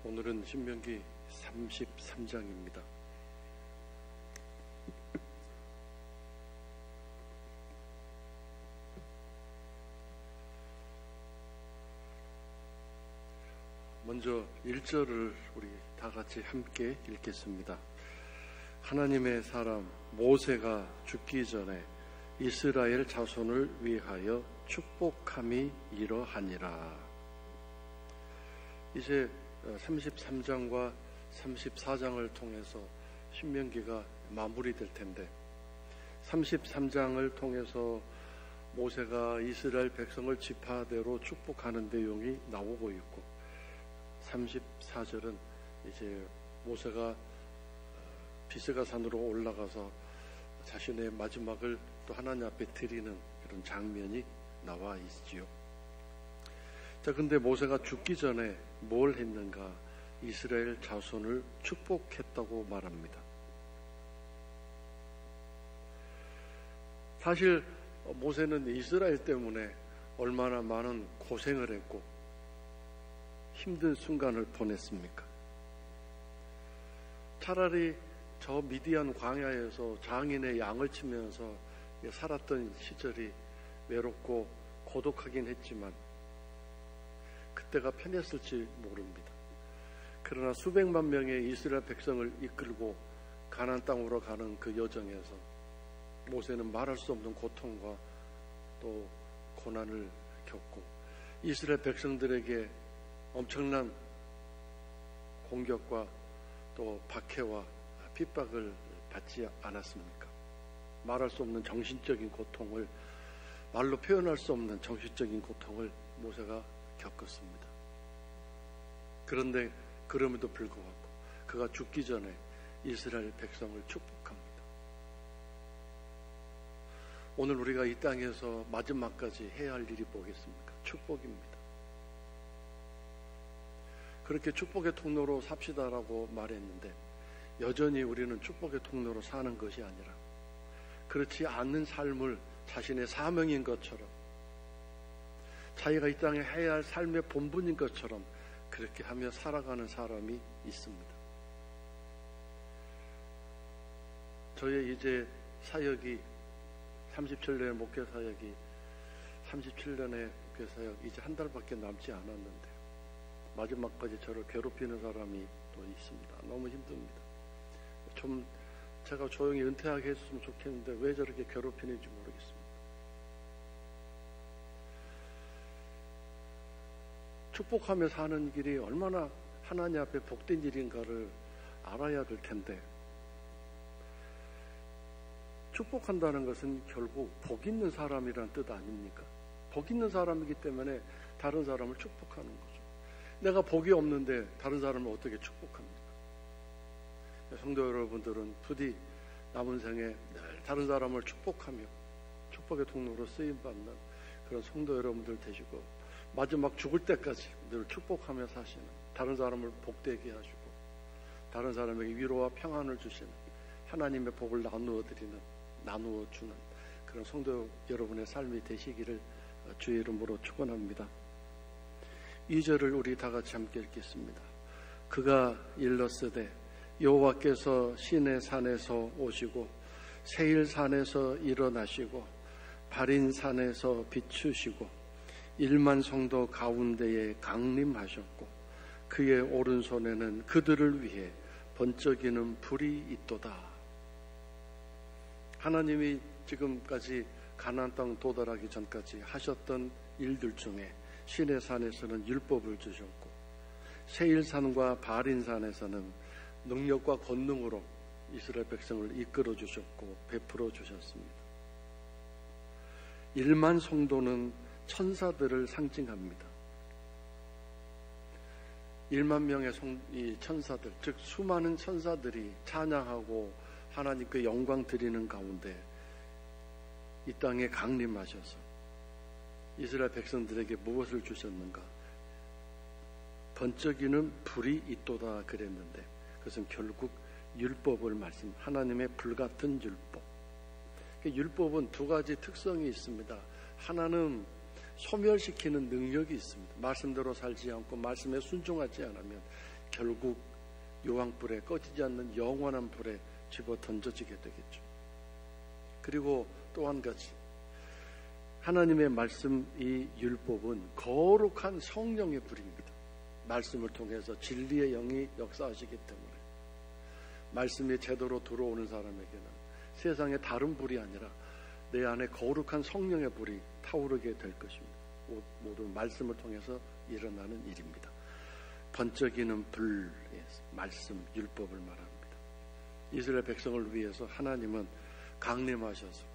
오늘은 신명기 33장입니다. 먼저 1절을 우리 다 같이 함께 읽겠습니다. 하나님의 사람 모세가 죽기 전에 이스라엘 자손을 위하여 축복함이 이러하니라. 이제 33장과 34장을 통해서 신명기가 마무리될 텐데, 33장을 통해서 모세가 이스라엘 백성을 지파대로 축복하는 내용이 나오고 있고, 34절은 이제 모세가 비스가 산으로 올라가서 자신의 마지막을 또 하나님 앞에 드리는 그런 장면이 나와 있지요. 자, 근데 모세가 죽기 전에 뭘 했는가? 이스라엘 자손을 축복했다고 말합니다. 사실 모세는 이스라엘 때문에 얼마나 많은 고생을 했고 힘든 순간을 보냈습니까? 차라리 저 미디안 광야에서 장인의 양을 치면서 살았던 시절이 외롭고 고독하긴 했지만 그때가 편했을지 모릅니다. 그러나 수백만 명의 이스라엘 백성을 이끌고 가나안 땅으로 가는 그 여정에서 모세는 말할 수 없는 고통과 또 고난을 겪고 이스라엘 백성들에게 엄청난 공격과 또 박해와 핍박을 받지 않았습니까? 말할 수 없는 정신적인 고통을, 말로 표현할 수 없는 정신적인 고통을 모세가 겪었습니다. 그런데 그럼에도 불구하고 그가 죽기 전에 이스라엘 백성을 축복합니다. 오늘 우리가 이 땅에서 마지막까지 해야 할 일이 뭐겠습니까? 축복입니다. 그렇게 축복의 통로로 삽시다라고 말했는데 여전히 우리는 축복의 통로로 사는 것이 아니라 그렇지 않는 삶을 자신의 사명인 것처럼, 자기가 이 땅에 해야 할 삶의 본분인 것처럼 그렇게 하며 살아가는 사람이 있습니다. 저의 이제 사역이 37년의 목회 사역이 37년의 목회 사역 이제 한 달밖에 남지 않았는데 마지막까지 저를 괴롭히는 사람이 또 있습니다. 너무 힘듭니다. 좀 제가 조용히 은퇴하게 했으면 좋겠는데 왜 저렇게 괴롭히는지 모르겠습니다. 축복하며 사는 길이 얼마나 하나님 앞에 복된 일인가를 알아야 될 텐데, 축복한다는 것은 결국 복 있는 사람이란 뜻 아닙니까? 복 있는 사람이기 때문에 다른 사람을 축복하는 거죠. 내가 복이 없는데 다른 사람을 어떻게 축복합니까? 성도 여러분들은 부디 남은 생에 늘 다른 사람을 축복하며 축복의 통로로 쓰임받는 그런 성도 여러분들 되시고, 마지막 죽을 때까지 늘 축복하며 사시는, 다른 사람을 복되게 하시고 다른 사람에게 위로와 평안을 주시는, 하나님의 복을 나누어 주는 그런 성도 여러분의 삶이 되시기를 주의 이름으로 축원합니다. 2절을 우리 다 같이 함께 읽겠습니다. 그가 일렀으되 여호와께서 시내 산에서 오시고 세일산에서 일어나시고 바린산에서 비추시고 1만 성도 가운데에 강림하셨고 그의 오른손에는 그들을 위해 번쩍이는 불이 있도다. 하나님이 지금까지 가나안 땅 도달하기 전까지 하셨던 일들 중에 시내산에서는 율법을 주셨고 세일산과 바린산에서는 능력과 권능으로 이스라엘 백성을 이끌어 주셨고 베풀어 주셨습니다. 1만 성도는 천사들을 상징합니다. 1만 명의 이 천사들, 즉 수많은 천사들이 찬양하고 하나님께 영광 드리는 가운데 이 땅에 강림하셔서 이스라엘 백성들에게 무엇을 주셨는가? 번쩍이는 불이 있도다 그랬는데 그것은 결국 율법을 하나님의 불같은 율법. 율법은 두 가지 특성이 있습니다. 하나는 소멸시키는 능력이 있습니다. 말씀대로 살지 않고 말씀에 순종하지 않으면 결국 요왕불에, 꺼지지 않는 영원한 불에 집어 던져지게 되겠죠. 그리고 또 한 가지, 하나님의 말씀, 이 율법은 거룩한 성령의 불입니다. 말씀을 통해서 진리의 영이 역사하시기 때문에 말씀이 제대로 들어오는 사람에게는 세상의 다른 불이 아니라 내 안에 거룩한 성령의 불이 타오르게 될 것입니다. 모두 말씀을 통해서 일어나는 일입니다. 번쩍이는 불의 말씀, 율법을 말합니다. 이스라엘 백성을 위해서 하나님은 강림하셔서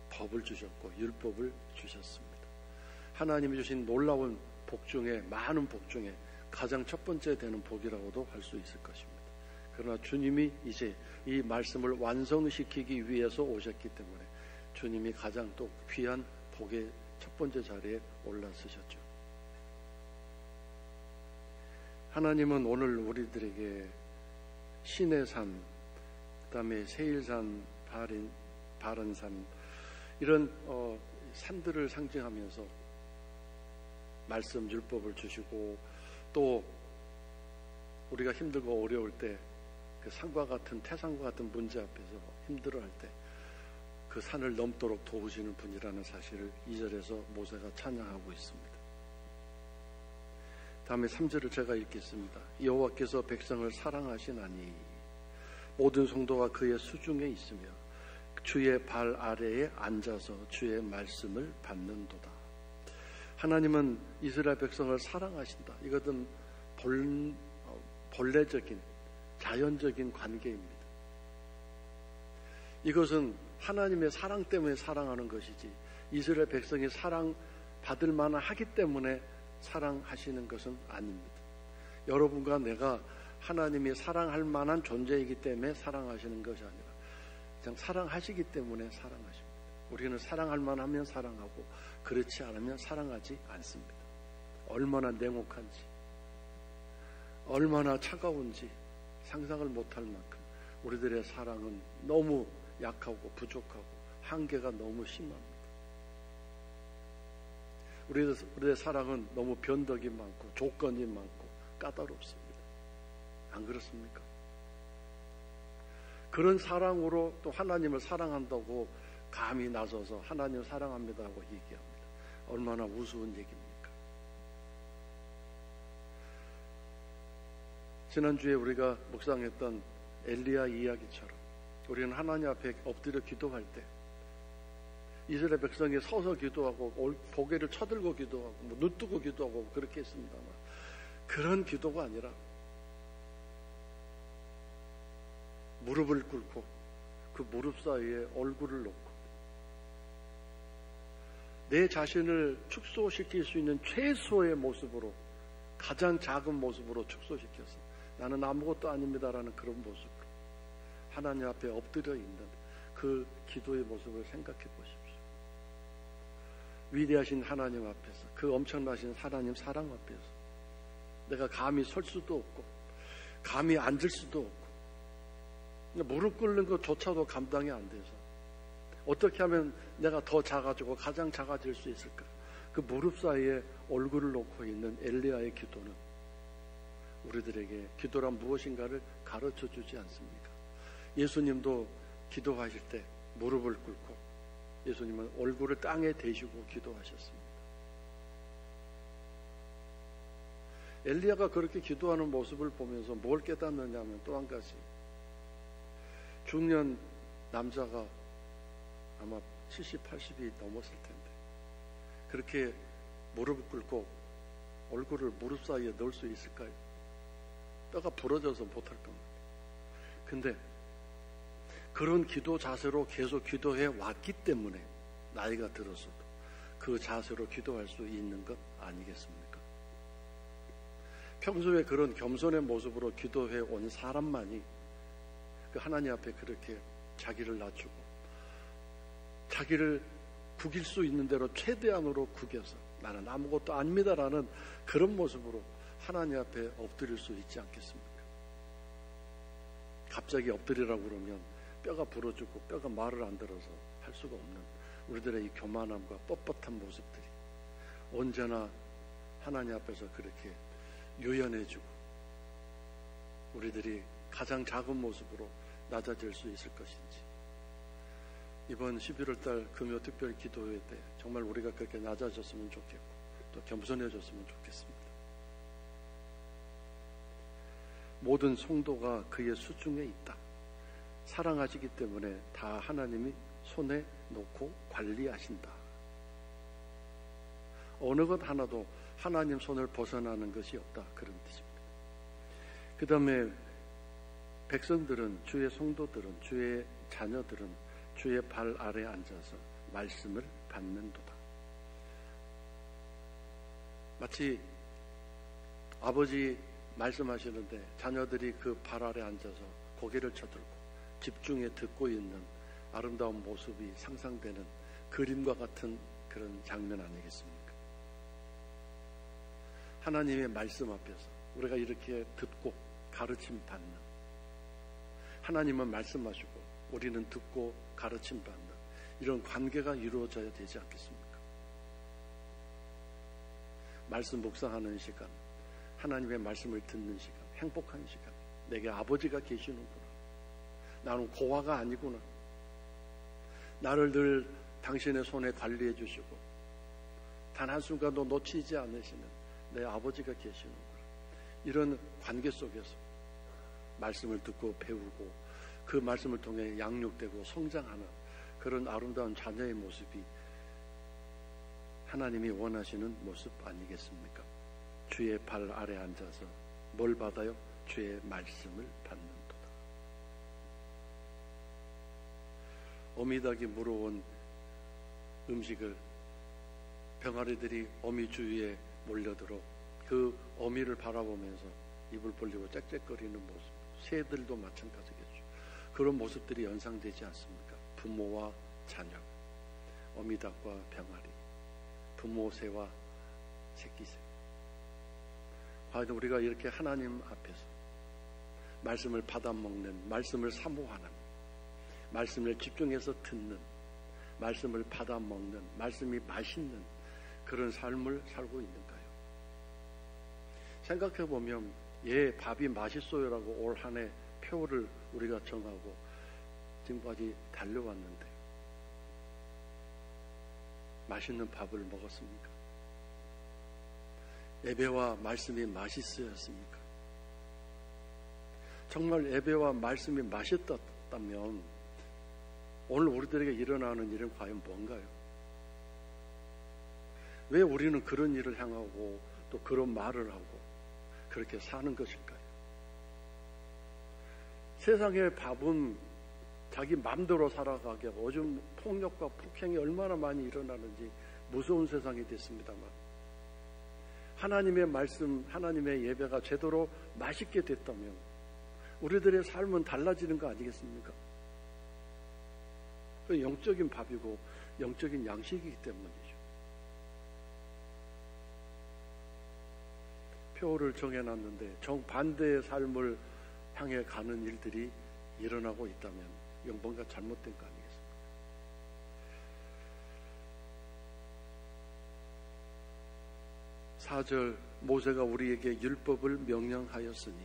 법을 주셨고 율법을 주셨습니다. 하나님이 주신 놀라운 복 중에, 많은 복 중에 가장 첫 번째 되는 복이라고도 할 수 있을 것입니다. 그러나 주님이 이제 이 말씀을 완성시키기 위해서 오셨기 때문에 주님이 가장 또 귀한 복의 첫 번째 자리에 올라서셨죠. 하나님은 오늘 우리들에게 시내산, 그다음에 세일산, 바른산, 이런 산들을 상징하면서 말씀, 율법을 주시고, 또 우리가 힘들고 어려울 때 그 산과 같은, 태산과 같은 문제 앞에서 힘들어할 때 그 산을 넘도록 도우시는 분이라는 사실을 2절에서 모세가 찬양하고 있습니다. 다음에 3절을 제가 읽겠습니다. 여호와께서 백성을 사랑하시나니 모든 성도가 그의 수중에 있으며 주의 발 아래에 앉아서 주의 말씀을 받는도다. 하나님은 이스라엘 백성을 사랑하신다. 이것은 본래적인, 자연적인 관계입니다. 이것은 하나님의 사랑 때문에 사랑하는 것이지, 이스라엘 백성이 사랑받을 만한 하기 때문에 사랑하시는 것은 아닙니다. 여러분과 내가 하나님이 사랑할 만한 존재이기 때문에 사랑하시는 것이 아니라 그냥 사랑하시기 때문에 사랑하십니다. 우리는 사랑할 만하면 사랑하고 그렇지 않으면 사랑하지 않습니다. 얼마나 냉혹한지, 얼마나 차가운지 상상을 못할 만큼 우리들의 사랑은 너무 약하고 부족하고 한계가 너무 심합니다. 우리의 사랑은 너무 변덕이 많고 조건이 많고 까다롭습니다. 안 그렇습니까? 그런 사랑으로 또 하나님을 사랑한다고 감히 나서서 하나님을 사랑합니다 하고 얘기합니다. 얼마나 우스운 얘기입니까? 지난주에 우리가 묵상했던 엘리야 이야기처럼 우리는 하나님 앞에 엎드려 기도할 때 이스라엘 백성이 서서 기도하고 고개를 쳐들고 기도하고 눈 뜨고 기도하고 그렇게 했습니다만, 그런 기도가 아니라 무릎을 꿇고 그 무릎 사이에 얼굴을 놓고 내 자신을 축소시킬 수 있는 최소의 모습으로, 가장 작은 모습으로 축소시켜서 나는 아무것도 아닙니다라는 그런 모습으로 하나님 앞에 엎드려 있는 그 기도의 모습을 생각해 보십시오. 위대하신 하나님 앞에서, 그 엄청나신 하나님 사랑 앞에서 내가 감히 설 수도 없고 감히 앉을 수도 없고 무릎 꿇는 것조차도 감당이 안 돼서 어떻게 하면 내가 더 작아지고 가장 작아질 수 있을까? 그 무릎 사이에 얼굴을 놓고 있는 엘리야의 기도는 우리들에게 기도란 무엇인가를 가르쳐 주지 않습니까? 예수님도 기도하실 때 무릎을 꿇고 예수님은 얼굴을 땅에 대시고 기도하셨습니다. 엘리야가 그렇게 기도하는 모습을 보면서 뭘 깨닫느냐 하면 또 한 가지, 중년 남자가 아마 70, 80이 넘었을 텐데 그렇게 무릎을 꿇고 얼굴을 무릎 사이에 넣을 수 있을까요? 뼈가 부러져서 못할 겁니다. 근데 그런 기도 자세로 계속 기도해 왔기 때문에 나이가 들어서도 그 자세로 기도할 수 있는 것 아니겠습니까? 평소에 그런 겸손의 모습으로 기도해 온 사람만이 그 하나님 앞에 그렇게 자기를 낮추고 자기를 구길 수 있는 대로 최대한으로 구겨서 나는 아무것도 아닙니다라는 그런 모습으로 하나님 앞에 엎드릴 수 있지 않겠습니까? 갑자기 엎드리라고 그러면 뼈가 부러지고 뼈가 말을 안 들어서 할 수가 없는 우리들의 이 교만함과 뻣뻣한 모습들이 언제나 하나님 앞에서 그렇게 유연해지고 우리들이 가장 작은 모습으로 낮아질 수 있을 것인지, 이번 11월달 금요 특별 기도회 때 정말 우리가 그렇게 낮아졌으면 좋겠고 또 겸손해졌으면 좋겠습니다. 모든 성도가 그의 수중에 있다. 사랑하시기 때문에 다 하나님이 손에 놓고 관리하신다. 어느 것 하나도 하나님 손을 벗어나는 것이 없다, 그런 뜻입니다. 그 다음에 백성들은, 주의 성도들은, 주의 자녀들은 주의 발 아래 앉아서 말씀을 받는도다. 마치 아버지 말씀하시는데 자녀들이 그 발 아래 앉아서 고개를 쳐들고 집중해 듣고 있는 아름다운 모습이 상상되는 그림과 같은 그런 장면 아니겠습니까? 하나님의 말씀 앞에서 우리가 이렇게 듣고 가르침 받는, 하나님은 말씀하시고 우리는 듣고 가르침 받는 이런 관계가 이루어져야 되지 않겠습니까? 말씀 묵상하는 시간, 하나님의 말씀을 듣는 시간, 행복한 시간. 내게 아버지가 계시는구나. 나는 고아가 아니구나. 나를 늘 당신의 손에 관리해 주시고 단 한순간도 놓치지 않으시는 내 아버지가 계시는구나. 이런 관계 속에서 말씀을 듣고 배우고 그 말씀을 통해 양육되고 성장하는 그런 아름다운 자녀의 모습이 하나님이 원하시는 모습 아니겠습니까? 주의 발 아래 앉아서 뭘 받아요? 주의 말씀을 받는도다. 어미닭이 물어온 음식을 병아리들이 어미 주위에 몰려들어 그 어미를 바라보면서 입을 벌리고 짹짹거리는 모습, 새들도 마찬가지겠죠. 그런 모습들이 연상되지 않습니까? 부모와 자녀, 어미닭과 병아리, 부모 새와 새끼 새. 과연 우리가 이렇게 하나님 앞에서 말씀을 받아먹는, 말씀을 사모하는, 말씀을 집중해서 듣는, 말씀을 받아먹는, 말씀이 맛있는 그런 삶을 살고 있는가요? 생각해보면 밥이 맛있어요라고 올 한 해 표를 우리가 정하고 지금까지 달려왔는데 맛있는 밥을 먹었습니까? 예배와 말씀이 맛있었습니까? 정말 예배와 말씀이 맛있었다면 오늘 우리들에게 일어나는 일은 과연 뭔가요? 왜 우리는 그런 일을 향하고 또 그런 말을 하고 그렇게 사는 것일까요? 세상의 밥은 자기 마음대로 살아가게 하고 요즘 폭력과 폭행이 얼마나 많이 일어나는지 무서운 세상이 됐습니다만 하나님의 말씀, 하나님의 예배가 제대로 맛있게 됐다면 우리들의 삶은 달라지는 거 아니겠습니까? 그 영적인 밥이고 영적인 양식이기 때문이죠. 표를 정해놨는데 정반대의 삶을 향해 가는 일들이 일어나고 있다면 이건 뭔가 잘못된 거 아니겠습니까? 4절 모세가 우리에게 율법을 명령하였으니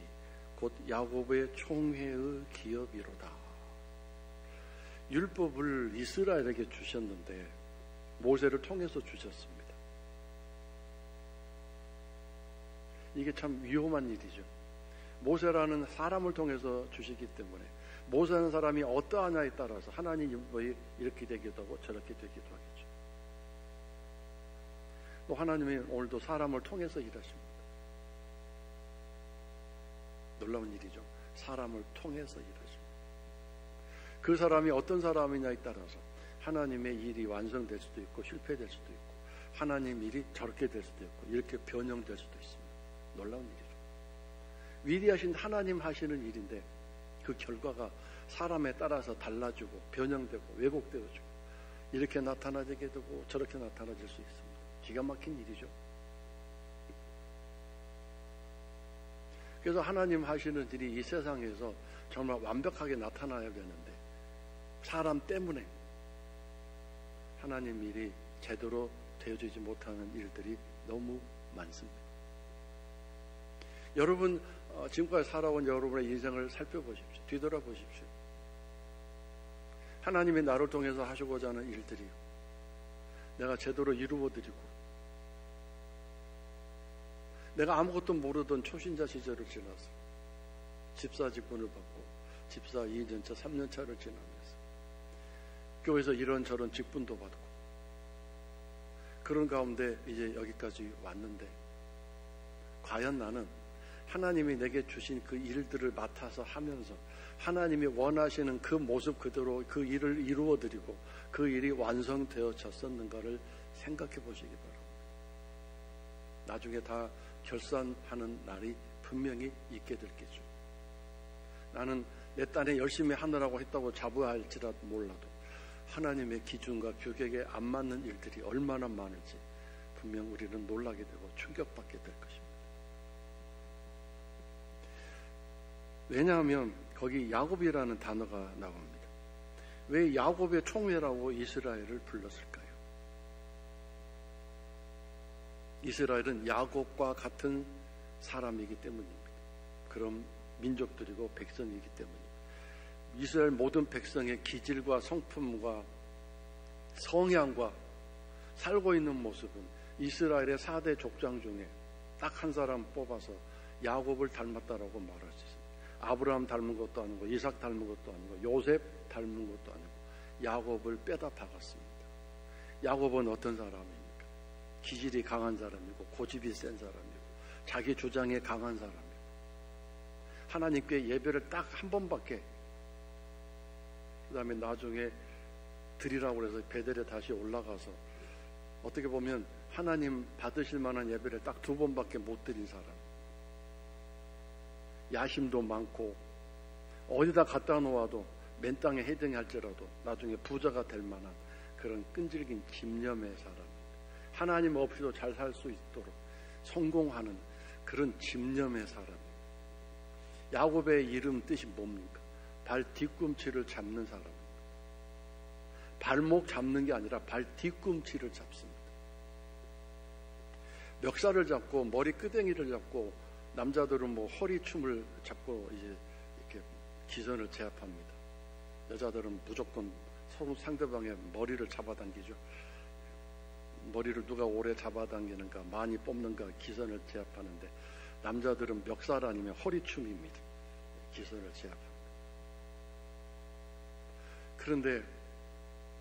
곧 야곱의 총회의 기업이로다. 율법을 이스라엘에게 주셨는데 모세를 통해서 주셨습니다. 이게 참 위험한 일이죠. 모세라는 사람을 통해서 주시기 때문에 모세라는 사람이 어떠하냐에 따라서 하나님 율법이 이렇게 되기도 하고 저렇게 되기도 하겠죠. 또 하나님이 오늘도 사람을 통해서 일하십니다. 놀라운 일이죠. 사람을 통해서 일하십니다. 그 사람이 어떤 사람이냐에 따라서 하나님의 일이 완성될 수도 있고 실패될 수도 있고 하나님 일이 저렇게 될 수도 있고 이렇게 변형될 수도 있습니다. 놀라운 일이죠. 위대하신 하나님 하시는 일인데 그 결과가 사람에 따라서 달라지고 변형되고 왜곡되어지고 이렇게 나타나게 되고 저렇게 나타나질 수 있습니다. 기가 막힌 일이죠. 그래서 하나님 하시는 일이 이 세상에서 정말 완벽하게 나타나야 되는데 사람 때문에 하나님 일이 제대로 되어지지 못하는 일들이 너무 많습니다. 여러분 지금까지 살아온 여러분의 인생을 살펴보십시오. 뒤돌아보십시오. 하나님이 나를 통해서 하시고자 하는 일들이 내가 제대로 이루어드리고, 내가 아무것도 모르던 초신자 시절을 지나서 집사 직분을 받고 집사 2년차 3년차를 지나면서 교회에서 이런저런 직분도 받고 그런 가운데 이제 여기까지 왔는데, 과연 나는 하나님이 내게 주신 그 일들을 맡아서 하면서 하나님이 원하시는 그 모습 그대로 그 일을 이루어드리고 그 일이 완성되어졌었는가를 생각해 보시기 바랍니다. 나중에 다 결산하는 날이 분명히 있게 될 게죠. 나는 내 딴에 열심히 하느라고 했다고 자부할지라도 몰라도 하나님의 기준과 규격에 안 맞는 일들이 얼마나 많을지 분명 우리는 놀라게 되고 충격받게 될 것입니다. 왜냐하면 거기 야곱이라는 단어가 나옵니다. 왜 야곱의 총회라고 이스라엘을 불렀을까요? 이스라엘은 야곱과 같은 사람이기 때문입니다. 그런 민족들이고 백성이기 때문입니다. 이스라엘 모든 백성의 기질과 성품과 성향과 살고 있는 모습은 이스라엘의 4대 족장 중에 딱 한 사람 뽑아서 야곱을 닮았다라고 말할 수 있습니다. 아브라함 닮은 것도 아니고 이삭 닮은 것도 아니고 요셉 닮은 것도 아니고 야곱을 빼다 박았습니다. 야곱은 어떤 사람입니까? 기질이 강한 사람이고 고집이 센 사람이고 자기 주장에 강한 사람이고 하나님께 예배를 딱 한 번밖에, 그 다음에 나중에 드리라고 해서 베델에 다시 올라가서 어떻게 보면 하나님 받으실 만한 예배를 딱 2번밖에 못 드린 사람, 야심도 많고 어디다 갖다 놓아도 맨 땅에 헤딩할지라도 나중에 부자가 될 만한 그런 끈질긴 집념의 사람, 하나님 없이도 잘 살 수 있도록 성공하는 그런 집념의 사람. 야곱의 이름 뜻이 뭡니까? 발 뒤꿈치를 잡는 사람. 발목 잡는 게 아니라 발 뒤꿈치를 잡습니다. 멱살을 잡고 머리 끄댕이를 잡고, 남자들은 뭐 허리춤을 잡고 이제 이렇게 기선을 제압합니다. 여자들은 무조건 서로 상대방의 머리를 잡아당기죠. 머리를 누가 오래 잡아당기는가, 많이 뽑는가 기선을 제압하는데, 남자들은 멱살 아니면 허리춤입니다. 기선을 제압합니다. 그런데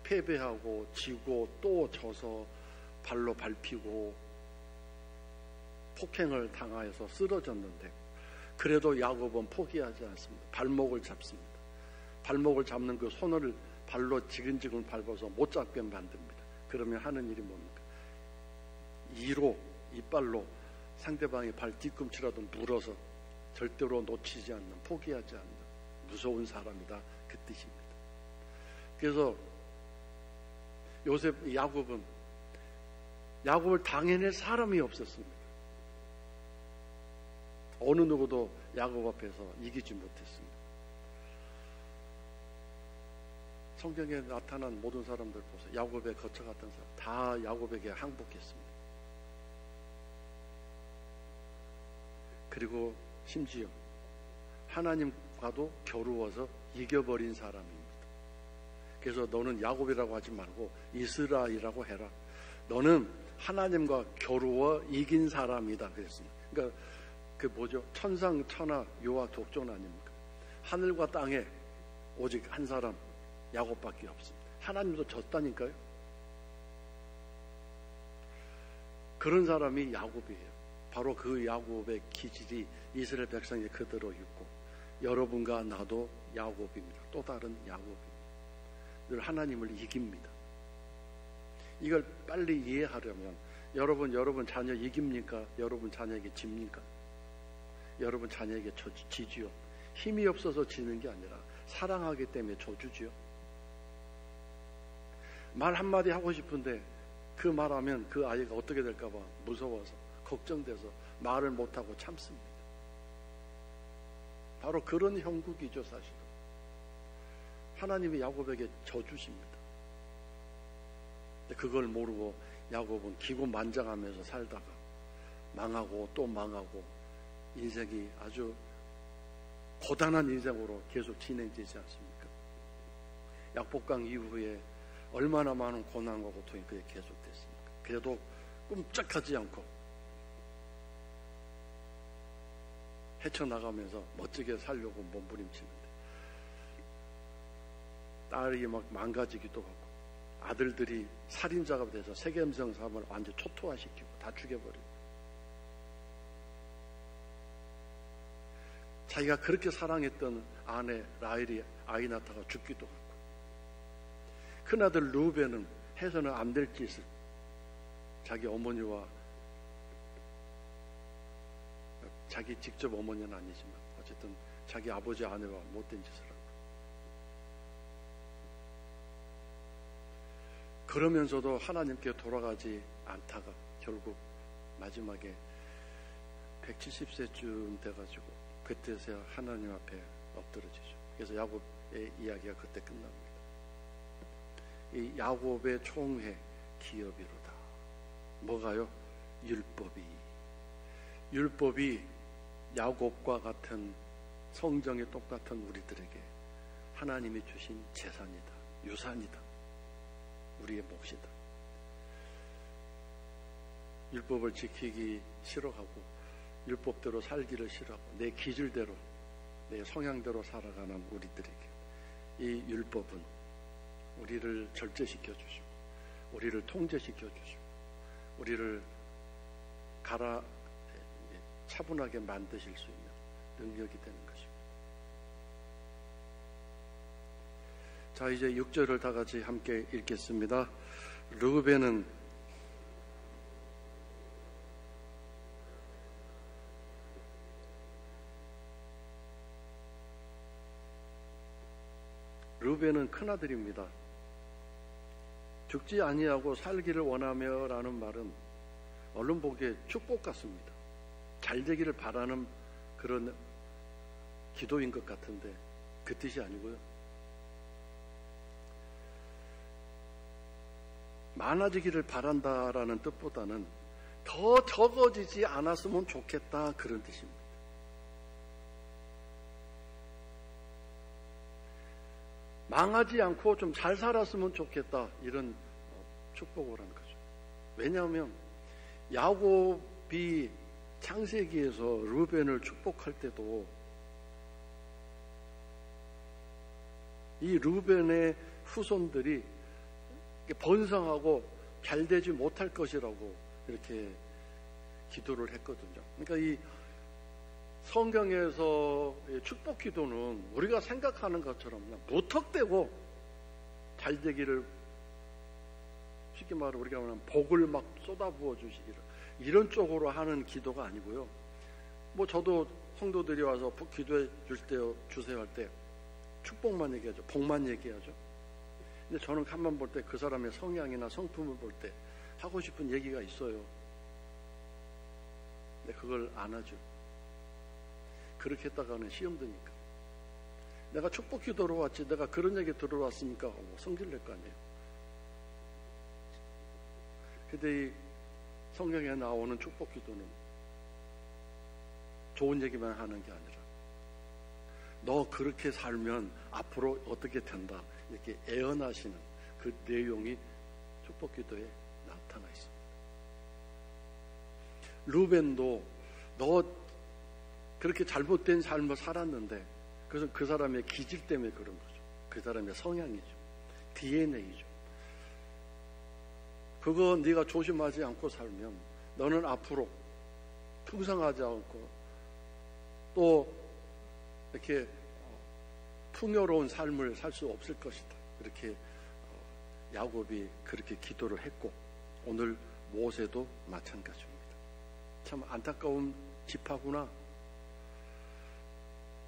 패배하고 지고 또 져서 발로 밟히고 폭행을 당하여서 쓰러졌는데, 그래도 야곱은 포기하지 않습니다. 발목을 잡습니다. 발목을 잡는 그 손을 발로 지근지근 밟아서 못 잡게 만듭니다. 그러면 하는 일이 뭡니까? 이빨로 상대방의 발 뒤꿈치라도 물어서 절대로 놓치지 않는, 포기하지 않는 무서운 사람이다, 그 뜻입니다. 그래서 야곱을 당해낼 사람이 없었습니다. 어느 누구도 야곱 앞에서 이기지 못했습니다. 성경에 나타난 모든 사람들 보세요. 야곱에 거쳐갔던 사람 다 야곱에게 항복했습니다. 그리고 심지어 하나님과도 겨루어서 이겨버린 사람입니다. 그래서 너는 야곱이라고 하지 말고 이스라엘이라고 해라. 너는 하나님과 겨루어 이긴 사람이다 그랬습니다. 그러니까 그 뭐죠? 천상 천하 요와 독존 아닙니까? 하늘과 땅에 오직 한 사람 야곱밖에 없습니다. 하나님도 졌다니까요. 그런 사람이 야곱이에요. 바로 그 야곱의 기질이 이스라엘 백성에 그대로 있고, 여러분과 나도 야곱입니다. 또 다른 야곱입니다. 늘 하나님을 이깁니다. 이걸 빨리 이해하려면 여러분 자녀 이깁니까? 여러분 자녀에게 집니까? 여러분 자녀에게 지지요. 힘이 없어서 지는 게 아니라 사랑하기 때문에 져주지요. 말 한마디 하고 싶은데 그 말하면 그 아이가 어떻게 될까봐 무서워서 걱정돼서 말을 못하고 참습니다. 바로 그런 형국이죠. 사실은 하나님이 야곱에게 져주십니다. 그걸 모르고 야곱은 기고만장하면서 살다가 망하고 또 망하고 인생이 아주 고단한 인생으로 계속 진행되지 않습니까? 약복강 이후에 얼마나 많은 고난과 고통이 그에 계속됐습니까? 그래도 꼼짝하지 않고 헤쳐나가면서 멋지게 살려고 몸부림치는데 딸이 막 망가지기도 하고 아들들이 살인자가 돼서 세겜성 사람을 완전 초토화시키고 다 죽여버리고 자기가 그렇게 사랑했던 아내 라헬이 아이나타가 죽기도 하고 큰아들 루벤은 해서는 안 될 짓을 자기 어머니와 자기 직접 어머니는 아니지만 어쨌든 자기 아버지 아내와 못된 짓을 하고 그러면서도 하나님께 돌아가지 않다가 결국 마지막에 170세쯤 돼가지고 그때서야 하나님 앞에 엎드러지죠. 그래서 야곱의 이야기가 그때 끝납니다. 이 야곱의 총회 기업이로다. 뭐가요? 율법이 야곱과 같은 성정이 똑같은 우리들에게 하나님이 주신 재산이다. 유산이다. 우리의 몫이다. 율법을 지키기 싫어하고 율법대로 살기를 싫어하고 내 기질대로 내 성향대로 살아가는 우리들에게 이 율법은 우리를 절제시켜 주시고 우리를 통제시켜 주시고 우리를 차분하게 만드실 수 있는 능력이 되는 것입니다. 자, 이제 6절을 다 같이 함께 읽겠습니다. 르우벤은 큰아들입니다. 죽지 아니하고 살기를 원하며 라는 말은 얼른 보기에 축복 같습니다. 잘 되기를 바라는 그런 기도인 것 같은데 그 뜻이 아니고요. 많아지기를 바란다라는 뜻보다는 더 적어지지 않았으면 좋겠다 그런 뜻입니다. 망하지 않고 좀 잘 살았으면 좋겠다 이런 축복을 하는 거죠. 왜냐하면 야곱이 창세기에서 르우벤을 축복할 때도 이 르우벤의 후손들이 번성하고 잘 되지 못할 것이라고 이렇게 기도를 했거든요. 그러니까 이 성경에서 축복 기도는 우리가 생각하는 것처럼 그냥 무턱대고 잘 되기를 쉽게 말하면 우리가 말하면 복을 막 쏟아부어 주시기를 이런 쪽으로 하는 기도가 아니고요. 뭐 저도 성도들이 와서 기도해 주세요 할 때 축복만 얘기하죠. 복만 얘기하죠. 근데 저는 간만 볼 때 그 사람의 성향이나 성품을 볼 때 하고 싶은 얘기가 있어요. 근데 그걸 안 하죠. 그렇게 했다가는 시험 드니까. 내가 축복 기도로 왔지 내가 그런 얘기 들어왔으니까 성질 낼 거 아니에요. 근데 이 성경에 나오는 축복 기도는 좋은 얘기만 하는 게 아니라 너 그렇게 살면 앞으로 어떻게 된다 이렇게 애언하시는 그 내용이 축복 기도에 나타나 있습니다. 르우벤도 너 그렇게 잘못된 삶을 살았는데 그것은 그 사람의 기질 때문에 그런 거죠. 그 사람의 성향이죠. DNA죠. 그거 네가 조심하지 않고 살면 너는 앞으로 풍성하지 않고 또 이렇게 풍요로운 삶을 살 수 없을 것이다. 이렇게 야곱이 그렇게 기도를 했고 오늘 모세도 마찬가지입니다. 참 안타까운 지파구나.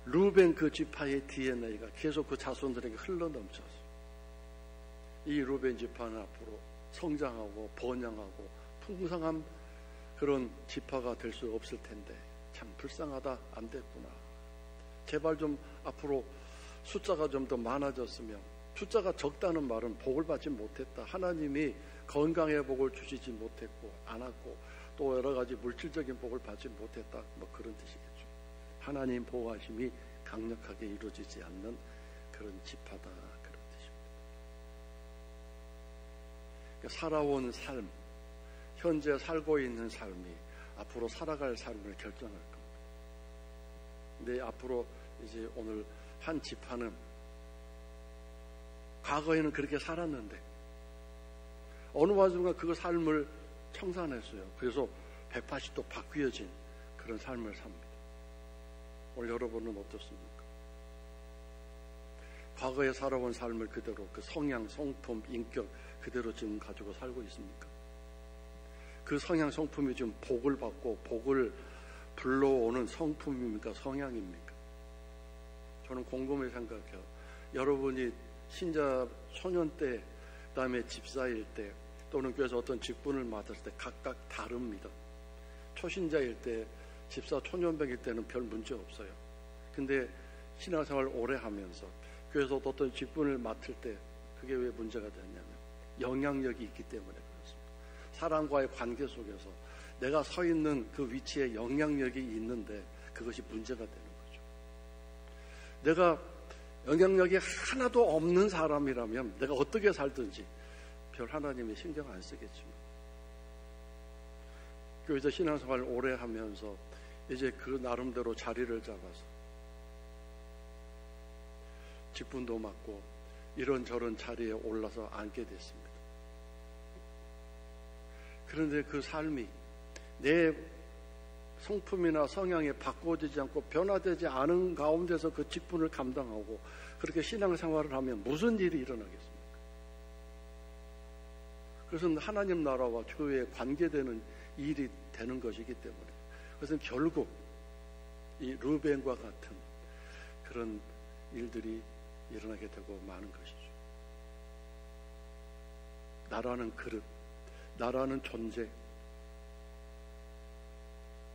르우벤 그 지파의 DNA가 계속 그 자손들에게 흘러넘쳐서 이 르우벤 지파는 앞으로 성장하고 번영하고 풍성한 그런 지파가 될 수 없을 텐데 참 불쌍하다. 안 됐구나. 제발 좀 앞으로 숫자가 좀 더 많아졌으면 숫자가 적다는 말은 복을 받지 못했다. 하나님이 건강의 복을 주시지 못했고 안 왔고 또 여러 가지 물질적인 복을 받지 못했다. 뭐 그런 뜻이겠죠. 하나님 보호하심이 강력하게 이루어지지 않는 그런 지파다, 그런 뜻입니다. 그러니까 살아온 삶, 현재 살고 있는 삶이 앞으로 살아갈 삶을 결정할 겁니다. 근데 앞으로 이제 오늘 한 지파는 과거에는 그렇게 살았는데 어느 와중에 그 삶을 청산했어요. 그래서 180도 바뀌어진 그런 삶을 삽니다. 오늘 여러분은 어떻습니까? 과거에 살아온 삶을 그대로 그 성향, 성품, 인격 그대로 지금 가지고 살고 있습니까? 그 성향, 성품이 지금 복을 받고 복을 불러오는 성품입니까? 성향입니까? 저는 곰곰이 생각해요. 여러분이 신자 초년 때, 그 다음에 집사일 때, 또는 교회에서 어떤 직분을 맡았을 때 각각 다릅니다. 초신자일 때, 집사 초년백일 때는 별 문제 없어요. 근데 신앙생활 오래 하면서 교회에서 어떤 직분을 맡을 때 그게 왜 문제가 되냐면 영향력이 있기 때문에 그렇습니다. 사람과의 관계 속에서 내가 서 있는 그 위치에 영향력이 있는데 그것이 문제가 되는 거죠. 내가 영향력이 하나도 없는 사람이라면 내가 어떻게 살든지 별 하나님이 신경 안 쓰겠지만 교회에서 신앙생활 오래 하면서 이제 그 나름대로 자리를 잡아서 직분도 맡고 이런저런 자리에 올라서 앉게 됐습니다. 그런데 그 삶이 내 성품이나 성향에 바꿔지지 않고 변화되지 않은 가운데서 그 직분을 감당하고 그렇게 신앙생활을 하면 무슨 일이 일어나겠습니까? 그것은 하나님 나라와 교회에 관계되는 일이 되는 것이기 때문에 그것은 결국 이 르벤과 같은 그런 일들이 일어나게 되고 마는 것이죠. 나라는 그릇, 나라는 존재,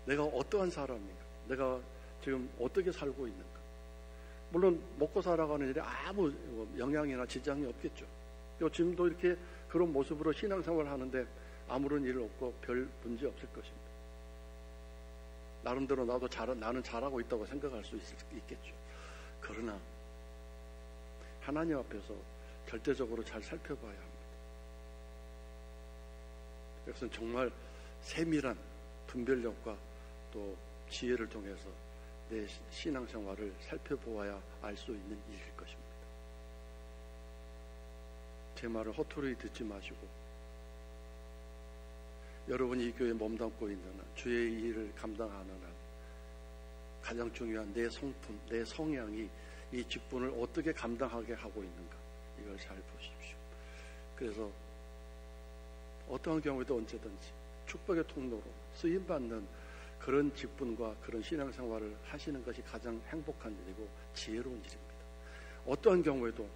내가 어떠한 사람인가, 내가 지금 어떻게 살고 있는가. 물론 먹고 살아가는 일에 아무 영향이나 지장이 없겠죠. 지금도 이렇게 그런 모습으로 신앙생활을 하는데 아무런 일 없고 별 문제 없을 것입니다. 나름대로 나는 잘하고 있다고 생각할 수 있겠죠. 그러나 하나님 앞에서 절대적으로 잘 살펴봐야 합니다. 그것은 정말 세밀한 분별력과 또 지혜를 통해서 내 신앙생활을 살펴보아야 알 수 있는 일일 것입니다. 제 말을 허투루 듣지 마시고 여러분이 이 교회에 몸담고 있는 한, 주의 일을 감당하는 한 가장 중요한 내 성품, 내 성향이 이 직분을 어떻게 감당하게 하고 있는가, 이걸 잘 보십시오. 그래서 어떠한 경우에도 언제든지 축복의 통로로 쓰임받는 그런 직분과 그런 신앙생활을 하시는 것이 가장 행복한 일이고 지혜로운 일입니다. 어떠한 경우에도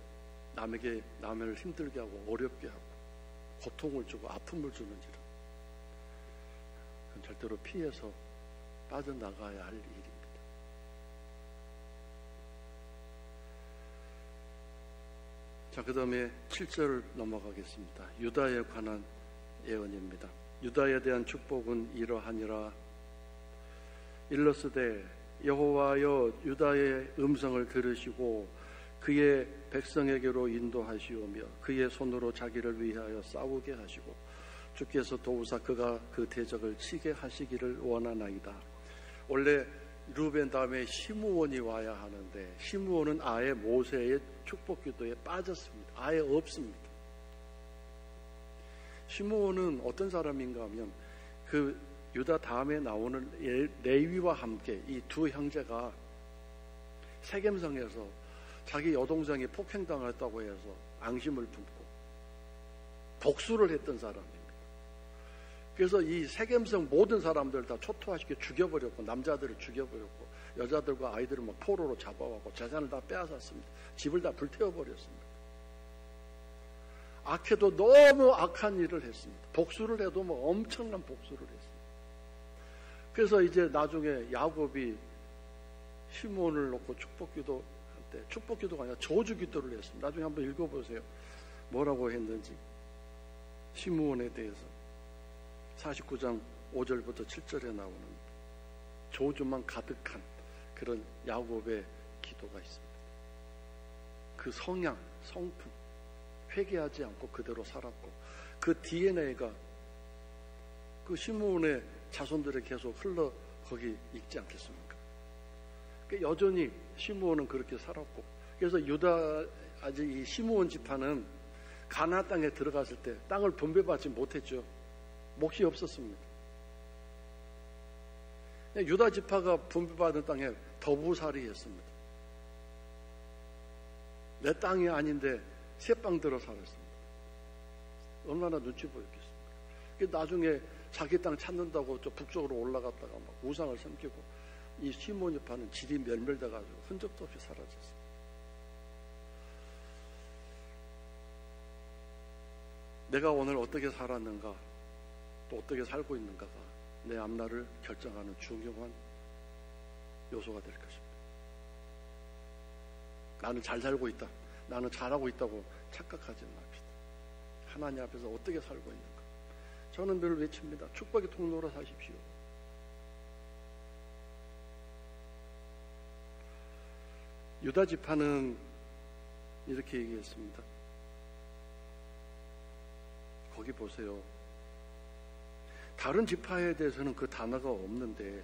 남을 힘들게 하고 어렵게 하고 고통을 주고 아픔을 주는 일은 그건 절대로 피해서 빠져나가야 할 일입니다. 자, 그 다음에 7절 넘어가겠습니다. 유다에 관한 예언입니다. 유다에 대한 축복은 이러하니라. 일러스되 여호와여 유다의 음성을 들으시고 그의 백성에게로 인도하시오며 그의 손으로 자기를 위하여 싸우게 하시고 주께서 도우사 그가 그 대적을 치게 하시기를 원하나이다. 원래 르벤 다음에 시므온이 와야 하는데 시므온은 아예 모세의 축복 기도에 빠졌습니다. 아예 없습니다. 시므온은 어떤 사람인가 하면 그 유다 다음에 나오는 레위와 함께 이 두 형제가 세겜성에서 자기 여동생이 폭행당했다고 해서 앙심을 품고 복수를 했던 사람입니다. 그래서 이 세겜성 모든 사람들 다 초토화시켜 죽여버렸고 남자들을 죽여버렸고 여자들과 아이들을 막 포로로 잡아와고 재산을 다 빼앗았습니다. 집을 다 불태워버렸습니다. 악해도 너무 악한 일을 했습니다. 복수를 해도 뭐 엄청난 복수를 했습니다. 그래서 이제 나중에 야곱이 시므온을 놓고 축복기도 할 때 축복기도가 아니라 저주기도를 했습니다. 나중에 한번 읽어보세요. 뭐라고 했는지. 시므온에 대해서 49장 5절부터 7절에 나오는 저주만 가득한 그런 야곱의 기도가 있습니다. 그 성향, 성품, 회개하지 않고 그대로 살았고 그 DNA가 그 시므온의 자손들에 계속 흘러 거기 있지 않겠습니까? 여전히 시므온은 그렇게 살았고, 그래서 유다 아직 이 시므온 지파는 가나안 땅에 들어갔을 때 땅을 분배받지 못했죠. 몫이 없었습니다. 유다 지파가 분배받은 땅에 더부살이했습니다. 내 땅이 아닌데 새 땅 들어 살았습니다. 얼마나 눈치 보였겠습니까? 나중에 자기 땅 찾는다고 저 북쪽으로 올라갔다가 막 우상을 섬기고, 이 시므온 지파는 질이 멸멸돼가지고 흔적도 없이 사라졌어요. 내가 오늘 어떻게 살았는가, 또 어떻게 살고 있는가가 내 앞날을 결정하는 중요한 요소가 될 것입니다. 나는 잘 살고 있다, 나는 잘하고 있다고 착각하지 맙시다. 하나님 앞에서 어떻게 살고 있는가. 저는 늘 외칩니다. 축복의 통로로 사십시오. 유다 지파는 이렇게 얘기했습니다. 거기 보세요. 다른 지파에 대해서는 그 단어가 없는데,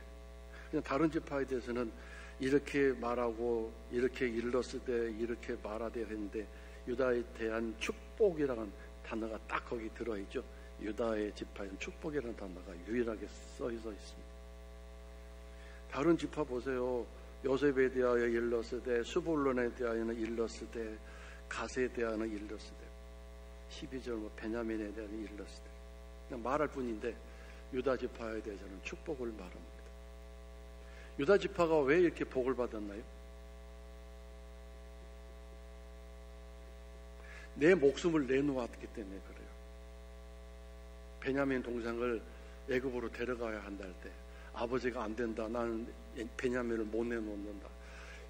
그냥 다른 지파에 대해서는 이렇게 말하고 이렇게 일렀을 때 이렇게 말하되 했는데, 유다에 대한 축복이라는 단어가 딱 거기 들어있죠. 유다의 지파에는 축복이라는 단어가 유일하게 써 있습니다. 다른 지파 보세요. 요셉에 대하여 일렀을 때, 스불론에 대하여는 일렀을 때, 가세에 대하여는 일렀을 때, 12절 베냐민에 대하여 일렀을 때, 그냥 말할 뿐인데 유다 지파에 대해서는 축복을 말합니다. 유다 지파가 왜 이렇게 복을 받았나요? 내 목숨을 내놓았기 때문에 그래요. 베냐민 동생을 애굽으로 데려가야 한다 할 때 아버지가 안 된다, 나는 베냐민을 못 내놓는다,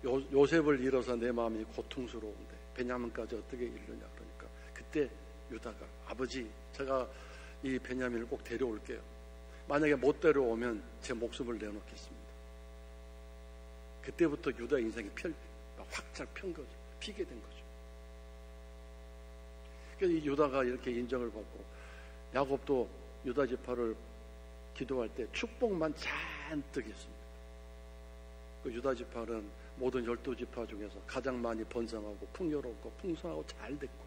요셉을 잃어서 내 마음이 고통스러운데 베냐민까지 어떻게 잃느냐, 그러니까 그때 유다가 아버지, 제가 이 베냐민을 꼭 데려올게요. 만약에 못 데려오면 제 목숨을 내놓겠습니다. 그때부터 유다 인생이 확잘 피게 된 거죠. 그래서 이 유다가 이렇게 인정을 받고, 야곱도 유다 지파를 기도할 때 축복만 잔뜩 했습니다. 그 유다 지파는 모든 12지파 중에서 가장 많이 번성하고 풍요롭고 풍성하고 잘 됐고,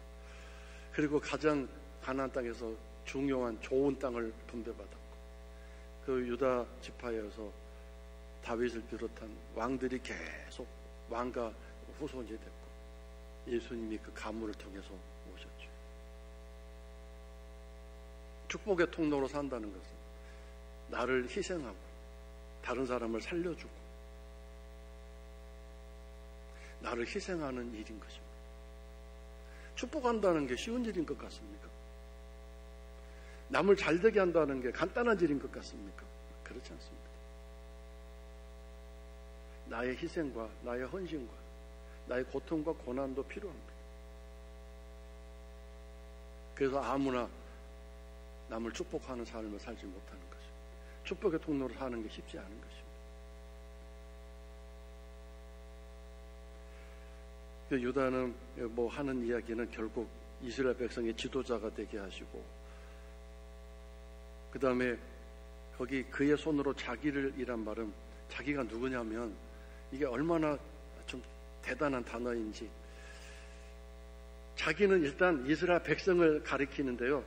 그리고 가장 가나안 땅에서 중요한 좋은 땅을 분배받았고, 그 유다 지파에서 다윗을 비롯한 왕들이 계속 왕가 후손이 됐고, 예수님이 그 가문을 통해서 오셨죠. 축복의 통로로 산다는 것은 나를 희생하고 다른 사람을 살려주고 나를 희생하는 일인 것입니다. 축복한다는 게 쉬운 일인 것 같습니까? 남을 잘되게 한다는 게 간단한 일인 것 같습니까? 그렇지 않습니다. 나의 희생과 나의 헌신과 나의 고통과 고난도 필요합니다. 그래서 아무나 남을 축복하는 삶을 살지 못하는 것입니다. 축복의 통로를 사는 게 쉽지 않은 것입니다. 유다는 뭐 하는 이야기는 결국 이스라엘 백성의 지도자가 되게 하시고, 그 다음에 거기 그의 손으로 자기를 이란 말은 자기가 누구냐면 이게 얼마나 좀 대단한 단어인지, 자기는 일단 이스라엘 백성을 가리키는데요,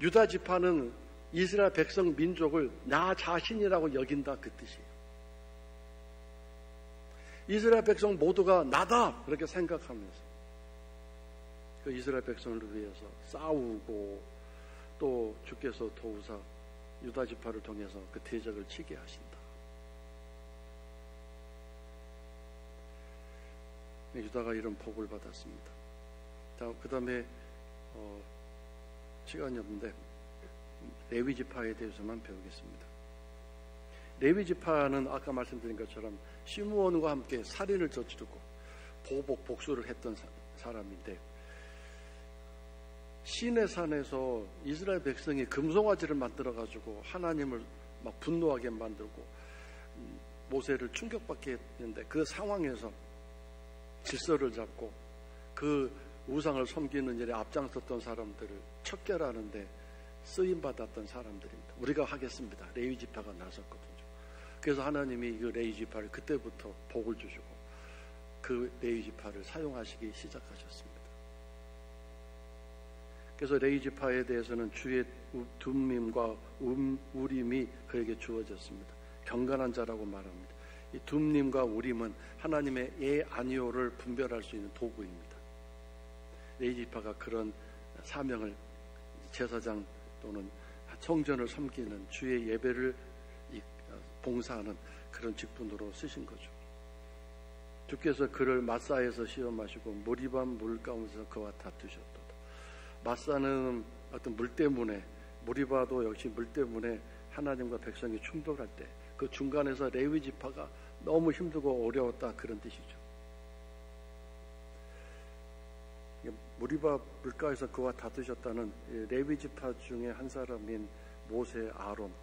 유다 지파는 이스라엘 백성 민족을 나 자신이라고 여긴다, 그 뜻이에요. 이스라엘 백성 모두가 나다 그렇게 생각하면서 그 이스라엘 백성을 위해서 싸우고, 또 주께서 도우사 유다 지파를 통해서 그 대적을 치게 하신다. 유다가 이런 복을 받았습니다. 그 다음에 시간이 없는데 레위 지파에 대해서만 배우겠습니다. 레위 지파는 아까 말씀드린 것처럼 시므온과 함께 살인을 저지르고 복수를 했던 사람인데, 시내산에서 이스라엘 백성이 금송아지를 만들어 가지고 하나님을 막 분노하게 만들고 모세를 충격받게 했는데 그 상황에서 질서를 잡고 그 우상을 섬기는 일에 앞장섰던 사람들을 척결하는데 쓰임받았던 사람들입니다. 우리가 하겠습니다. 레위 지파가 나섰거든요. 그래서 하나님이 그 레위 지파를 그때부터 복을 주시고 그 레위 지파를 사용하시기 시작하셨습니다. 그래서 레위 지파에 대해서는 주의 둠밈과 우림이 그에게 주어졌습니다. 경건한 자라고 말합니다. 이 둠림과 우림은 하나님의 예 아니오를 분별할 수 있는 도구입니다. 레위 지파가 그런 사명을 제사장 또는 성전을 섬기는 주의 예배를 봉사하는 그런 직분으로 쓰신 거죠. 주께서 그를 마사에서 시험하시고 무리반 물 가운데서 그와 다투셨도다. 마사는 어떤 물 때문에, 무리바도 역시 물 때문에 하나님과 백성이 충돌할 때 그 중간에서 레위 지파가 너무 힘들고 어려웠다, 그런 뜻이죠. 무리바 물가에서 그와 다투셨다는 레위 지파 중에 한 사람인 모세, 아론,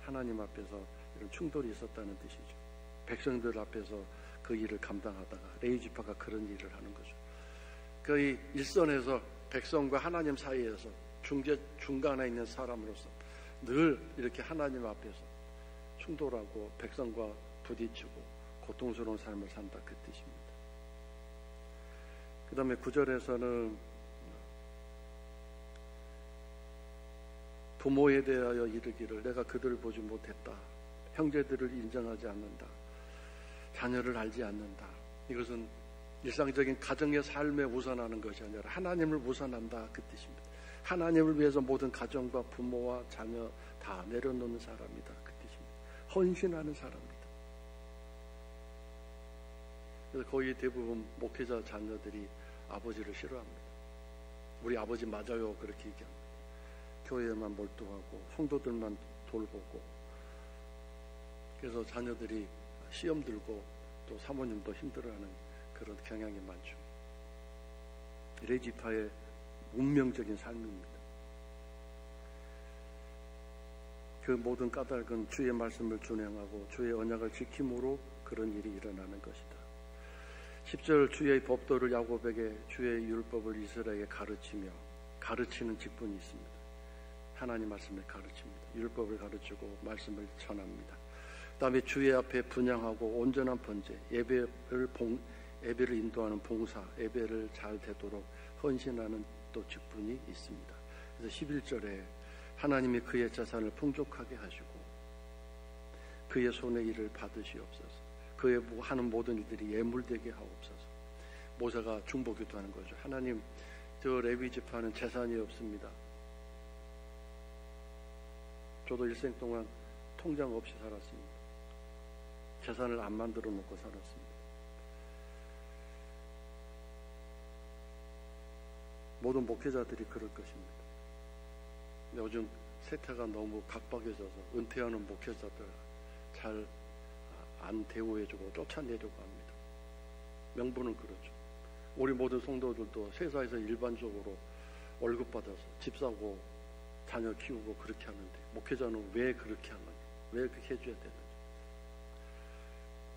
하나님 앞에서 이런 충돌이 있었다는 뜻이죠. 백성들 앞에서 그 일을 감당하다가 레위 지파가 그런 일을 하는 거죠. 그 일선에서 백성과 하나님 사이에서 중간에 있는 사람으로서 늘 이렇게 하나님 앞에서 충돌하고 백성과 부딪히고 고통스러운 삶을 산다, 그 뜻입니다. 그 다음에 9절에서는 부모에 대하여 이르기를 내가 그들을 보지 못했다, 형제들을 인정하지 않는다, 자녀를 알지 않는다. 이것은 일상적인 가정의 삶에 우선하는 것이 아니라 하나님을 우선한다, 그 뜻입니다. 하나님을 위해서 모든 가정과 부모와 자녀 다 내려놓는 사람이다, 그 뜻입니다. 헌신하는 사람이다. 그래서 거의 대부분 목회자 자녀들이 아버지를 싫어합니다. 우리 아버지 맞아요, 그렇게 얘기합니다. 교회에만 몰두하고 성도들만 돌보고, 그래서 자녀들이 시험 들고 또 사모님도 힘들어하는 그런 경향이 많죠. 레위 지파의 운명적인 삶입니다. 그 모든 까닭은 주의 말씀을 준행하고 주의 언약을 지킴으로 그런 일이 일어나는 것이다. 10절 주의 법도를 야곱에게 주의 율법을 이스라엘에게 가르치며, 가르치는 직분이 있습니다. 하나님 말씀을 가르칩니다. 율법을 가르치고 말씀을 전합니다. 그 다음에 주의 앞에 분향하고 온전한 번제, 예배를 인도하는 봉사, 예배를 잘 되도록 헌신하는 또 직분이 있습니다. 그래서 11절에 하나님이 그의 자산을 풍족하게 하시고 그의 손의 일을 받으시옵소서. 그의 하는 모든 일들이 예물되게 하옵소서. 모세가 중보기도하는 거죠. 하나님, 저 레위 지파는 재산이 없습니다. 저도 일생 동안 통장 없이 살았습니다. 재산을 안 만들어 놓고 살았습니다. 모든 목회자들이 그럴 것입니다. 요즘 세태가 너무 각박해져서 은퇴하는 목회자들 잘 안 대우해주고 쫓아내려고 합니다. 명분은 그렇죠. 우리 모든 성도들도 회사에서 일반적으로 월급 받아서 집 사고 자녀 키우고 그렇게 하는데 목회자는 왜 그렇게 하느냐, 왜 그렇게 해줘야 되느냐.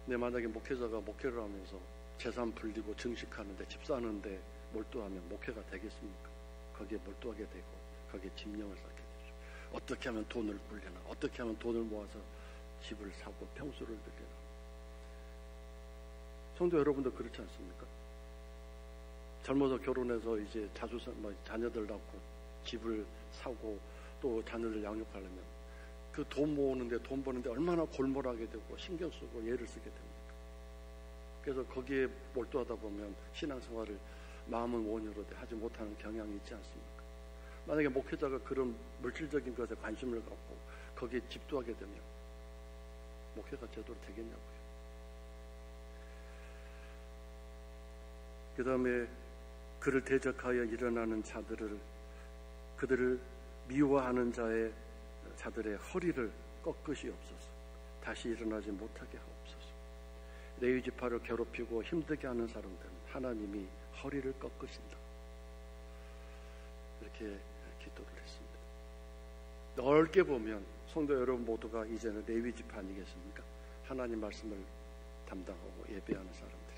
근데 만약에 목회자가 목회를 하면서 재산 불리고 증식하는데 집 사는데 몰두하면 목회가 되겠습니까? 거기에 몰두하게 되고 거기에 집령을 쌓게 되죠. 어떻게 하면 돈을 불리나, 어떻게 하면 돈을 모아서 집을 사고 평수를 늘리나. 성도 여러분도 그렇지 않습니까? 젊어서 결혼해서 이제 자녀들 낳고 집을 사고 또 자녀들 양육하려면 그 돈 모으는데, 돈 버는데 얼마나 골몰하게 되고 신경 쓰고 애를 쓰게 됩니까? 그래서 거기에 몰두하다 보면 신앙생활을 마음은 원효로 하지 못하는 경향이 있지 않습니까? 만약에 목회자가 그런 물질적인 것에 관심을 갖고 거기에 집도하게 되면 목회가 제대로 되겠냐고요. 그 다음에 그를 대적하여 일어나는 그들을 미워하는 자들의 허리를 꺾으시옵소서. 다시 일어나지 못하게 하옵소서. 레위 지파를 괴롭히고 힘들게 하는 사람들은 하나님이 허리를 꺾으신다. 이렇게 기도를 했습니다. 넓게 보면 성도 여러분 모두가 이제는 레위 지파 아니겠습니까? 하나님 말씀을 담당하고 예배하는 사람.